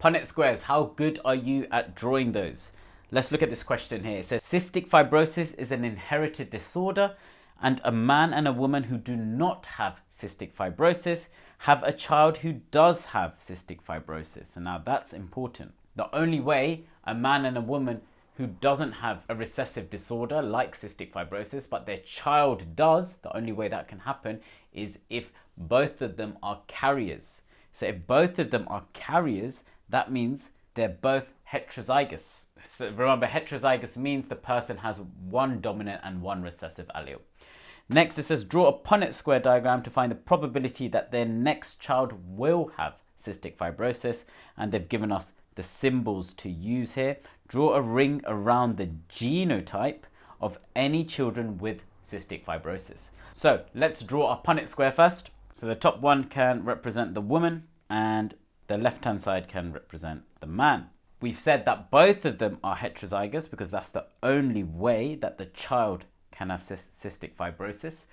Punnett squares, how good are you at drawing those? Let's look at this question here. It says cystic fibrosis is an inherited disorder and a man and a woman who do not have cystic fibrosis have a child who does have cystic fibrosis. So now that's important. The only way a man and a woman who doesn't have a recessive disorder like cystic fibrosis, but their child does, the only way that can happen is if both of them are carriers. So if both of them are carriers, that means they're both heterozygous. So remember, heterozygous means the person has one dominant and one recessive allele. Next, it says draw a Punnett square diagram to find the probability that their next child will have cystic fibrosis. And they've given us the symbols to use here. Draw a ring around the genotype of any children with cystic fibrosis. So let's draw a Punnett square first. So the top one can represent the woman and the left-hand side can represent the man. We've said that both of them are heterozygous because that's the only way that the child can have cystic fibrosis.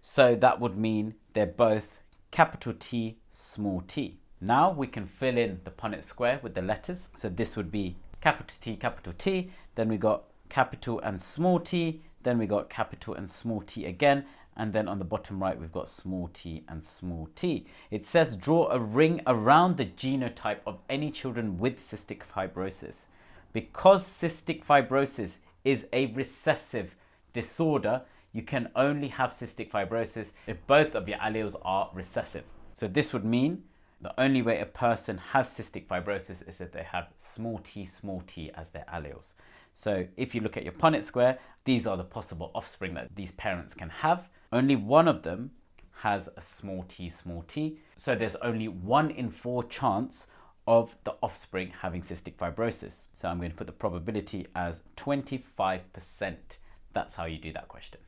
So that would mean they're both capital T, small t. Now we can fill in the Punnett square with the letters. So this would be capital T, then we got capital and small t, then we got capital and small t again, and then on the bottom right we've got small t and small t. It says draw a ring around the genotype of any children with cystic fibrosis. Because cystic fibrosis is a recessive disorder, you can only have cystic fibrosis if both of your alleles are recessive. So this would mean the only way a person has cystic fibrosis is if they have small t as their alleles. So if you look at your Punnett square, these are the possible offspring that these parents can have. Only one of them has a small t. So there's only 1 in 4 chance of the offspring having cystic fibrosis. So I'm going to put the probability as 25%. That's how you do that question.